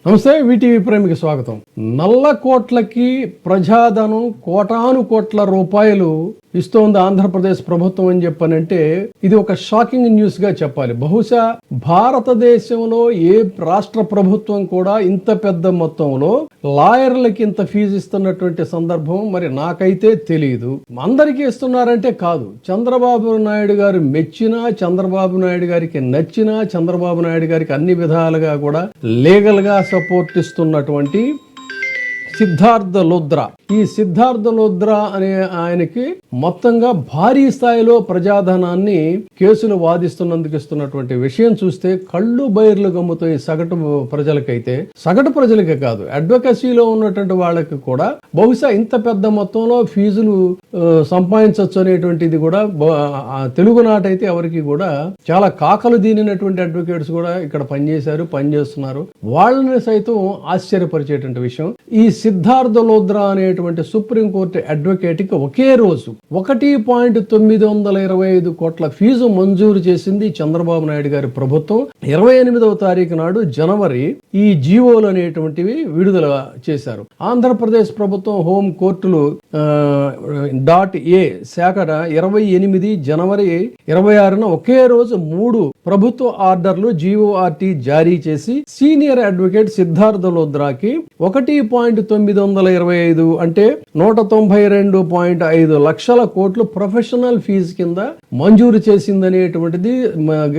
నమస్తే, వీటీవీ ప్రేమికి స్వాగతం. నల్ల కోట్లకి ప్రజాధనం కోటాను కోట్ల రూపాయలు ఇస్తోంది ఆంధ్రప్రదేశ్ ప్రభుత్వం అని చెప్పనంటే ఇది ఒక షాకింగ్ న్యూస్ గా చెప్పాలి. బహుశా భారతదేశంలో ఏ రాష్ట్ర ప్రభుత్వం కూడా ఇంత పెద్ద మొత్తంలో లాయర్లకి ఇంత ఫీజు ఇస్తున్నటువంటి సందర్భం మరి నాకైతే తెలియదు. అందరికీ ఇస్తున్నారంటే కాదు, చంద్రబాబు నాయుడు గారు మెచ్చినా, చంద్రబాబు నాయుడు గారికి నచ్చినా, చంద్రబాబు నాయుడు గారికి అన్ని విధాలుగా కూడా లీగల్ గా సపోర్ట్ ఇస్తున్నటువంటి సిద్ధార్థ లుద్రా, ఈ సిద్ధార్థ లుద్రా అనే ఆయనకి మొత్తంగా భారీ స్థాయిలో ప్రజాధనాన్ని కేసులు వాదిస్తున్నందుకు ఇస్తున్నటువంటి విషయం చూస్తే కళ్ళు బైర్లు గమ్ముతాయి సగటు ప్రజలకైతే. సగటు ప్రజలకే కాదు, అడ్వకసీలో ఉన్నటువంటి వాళ్ళకి కూడా బహుశా ఇంత పెద్ద మొత్తంలో ఫీజులు సంపాదించవచ్చు అనేటువంటిది కూడా తెలుగునాటైతే ఎవరికి కూడా చాలా కాకలు దీనినటువంటి అడ్వకేట్స్ కూడా ఇక్కడ పనిచేస్తున్నారు. వాళ్ళని సైతం ఆశ్చర్యపరిచేటువంటి విషయం. ఈ సిద్ధార్థ లుద్రా అనేటువంటి సుప్రీంకోర్టు అడ్వకేట్ కి ఒకే రోజు 1.925 కోట్ల ఫీజు మంజూరు చేసింది చంద్రబాబు నాయుడు గారి ప్రభుత్వం. 28వ తారీఖు నాడు జనవరి ఈ జీవోలు అనేటువంటివి విడుదల చేశారు. ఆంధ్రప్రదేశ్ ప్రభుత్వం హోం కోర్టులు .a శాఖ 28 జనవరి 26న ఒకే రోజు 3 ప్రభుత్వ ఆర్డర్లు జీఓఆర్టీ జారీ చేసి సీనియర్ అడ్వకేట్ సిద్ధార్థ లుద్రాకి 1.925 అంటే 192.5 లక్షల కోట్లు ప్రొఫెషనల్ ఫీజు కింద మంజూరు చేసిందనేటువంటిది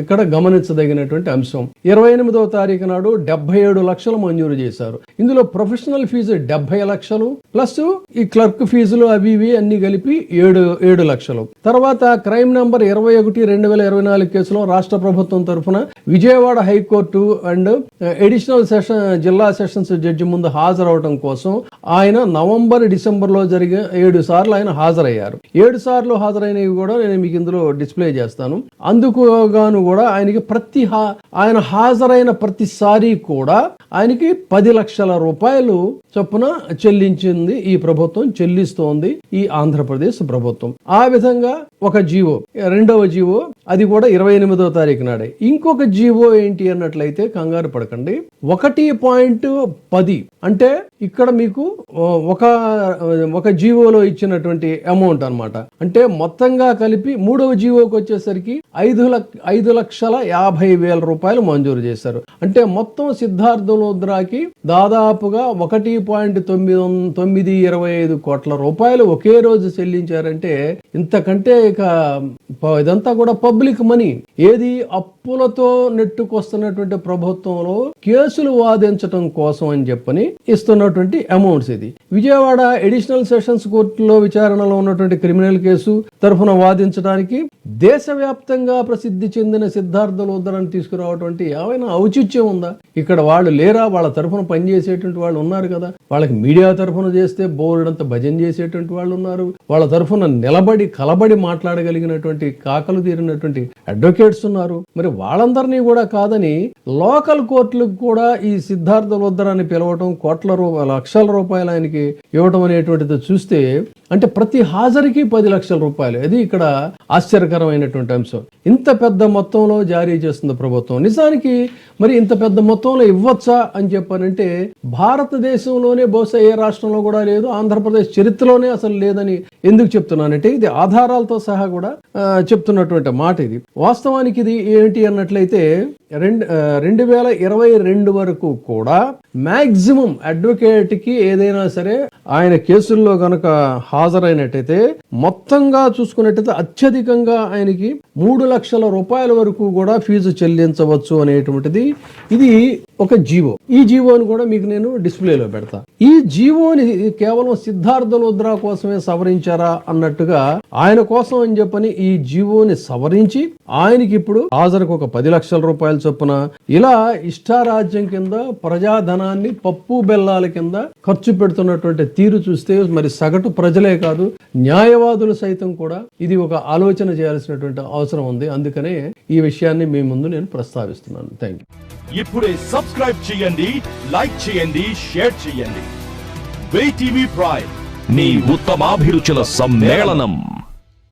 ఇక్కడ గమనించదగినటువంటి అంశం. 28వ తారీఖు నాడు 77 లక్షలు మంజూరు చేశారు. ఇందులో ప్రొఫెషనల్ ఫీజు 70 లక్షలు ప్లస్ ఈ క్లర్క్ ఫీజులు అవి ఇవి అన్ని కలిపి 7 లక్షలు. తర్వాత క్రైమ్ నంబర్ 21/2024 కేసులో రాష్ట్ర ప్రభుత్వం తరఫున విజయవాడ హైకోర్టు అండ్ అడిషనల్ జిల్లా సెషన్స్ జడ్జి ముందు హాజరవడం కోసం ఆయన నవంబర్ డిసెంబర్ లో జరిగే 7 సార్లు ఆయన హాజరయ్యారు. 7 సార్లు హాజరైనవి కూడా నేను మీకు ఇందులో డిస్ప్లే చేస్తాను. అందుకు గాను కూడా ఆయనకి ఆయన హాజరైన ప్రతిసారి కూడా ఆయనకి 10 లక్షల రూపాయలు చొప్పున చెల్లించింది ఈ ప్రభుత్వం, చెల్లిస్తోంది ఈ ఆంధ్రప్రదేశ్ ప్రభుత్వం. ఆ విధంగా ఒక జీవో, రెండవ జీవో అది కూడా 28వ తారీఖు నాడే. ఇంకొక జీవో ఏంటి అన్నట్లయితే కంగారు పడకండి, 1.10 అంటే ఇక్కడ మీకు ఒక జీవోలో ఇచ్చినటువంటి అమౌంట్ అన్నమాట. అంటే మొత్తంగా కలిపి మూడవ జీవోకి వచ్చేసరికి 5,50,000 రూపాయలు మంజూరు చేశారు. అంటే మొత్తం సిద్ధార్థ లుద్రాకి దాదాపుగా 1.925 కోట్ల రూపాయలు ఒకే రోజు చెల్లించారంటే ఇంతకంటే ఇక ఇదంతా కూడా పబ్లిక్ మనీ. ఏది అప్పులతో నెట్టుకొస్తున్నటువంటి ప్రభుత్వంలో కేసులు వాదించడం కోసం అని చెప్పని ఇస్తున్నటువంటి అమౌంట్స్ ఇది. విజయవాడ అడిషనల్ సెషన్స్ కోర్టులో విచారణలో ఉన్నటువంటి క్రిమినల్ కేసు తరఫున వాదించడానికి దేశవ్యాప్తంగా ప్రసిద్ధి చెందిన సిద్ధార్థ లుద్రాని తీసుకురావటం ఏమైనా ఔచిత్యం ఉందా? ఇక్కడ వాళ్ళు లేరా? వాళ్ళ తరఫున పనిచేసేటువంటి వాళ్ళు ఉన్నారు కదా. వాళ్ళకి మీడియా తరఫున చేస్తే బోర్డంత భజన చేసేటువంటి వాళ్ళు ఉన్నారు. వాళ్ళ తరఫున నిలబడి కలబడి మాట్లాడగలిగినటువంటి కాకలు తీరినటువంటి అడ్వకేట్స్ ఉన్నారు. మరి వాళ్ళందరినీ కూడా కాదని లోకల్ కోర్టులకు కూడా ఈ సిద్ధార్థ లుద్రాని పిలవటం, లక్షల రూపాయలు ఆయనకి ఇవ్వటం అనేటువంటిది చూస్తే అంటే ప్రతి హాజరికి 10 లక్షల రూపాయలు. అది ఇక్కడ ఆశ్చర్యకరమైనటువంటి అంశం. ఇంత పెద్ద మొత్తంలో జారీ చేస్తుంది ప్రభుత్వం. నిజానికి మరి ఇంత పెద్ద మొత్తంలో ఇవ్వచ్చా అని చెప్పానంటే భారతదేశంలోనే బహుశా ఏ రాష్ట్రంలో కూడా లేదు, ఆంధ్రప్రదేశ్ చరిత్రలోనే అసలు లేదని ఎందుకు చెప్తున్నానంటే ఇది ఆధారాలతో సహా కూడా చెప్తున్నటువంటి మాట. ఇది వాస్తవానికి ఇది ఏంటి అన్నట్లయితే 2022 వరకు కూడా మాక్సిమం అడ్వకేట్ కి ఏదైనా సరే ఆయన కేసుల్లో గనక హాజరైనట్టయితే మొత్తంగా చూసుకున్నట్టయితే అత్యధికంగా ఆయనకి 3 లక్షల రూపాయల వరకు కూడా ఫీజు చెల్లించవచ్చు అనేటువంటిది ఇది ఒక జీవో. ఈ జీవోని కూడా మీకు నేను డిస్ప్లేలో పెడతా. ఈ జీవోని కేవలం సిద్ధార్థ లుద్రా కోసమే సవరించారా అన్నట్టుగా ఆయన కోసం అని చెప్పని ఈ జీవోని సవరించి ఆయనకి ఇప్పుడు హాజరుకు ఒక 10 లక్షల రూపాయల చొప్పున ఇలా ఇష్టారాజ్యం కింద ప్రజాధనాన్ని పప్పు బెల్లాల కింద ఖర్చు పెడుతున్నటువంటి తీరు చూస్తే మరి సగటు ప్రజలే కాదు న్యాయవాదులు సైతం కూడా ఇది ఒక ఆలోచన చేయాల్సినటువంటి అవసరం ఉంది. అందుకనే ఈ విషయాన్ని మీ ముందు నేను ప్రస్తావిస్తున్నాను. Thank you. ఇప్పుడే సబ్స్క్రైబ్ చేయండి, లైక్ చేయండి, షేర్ చేయండి. వీటీవీ ప్రైమ్, నీ ఉత్తమాభిరుచుల సమ్మేళనం.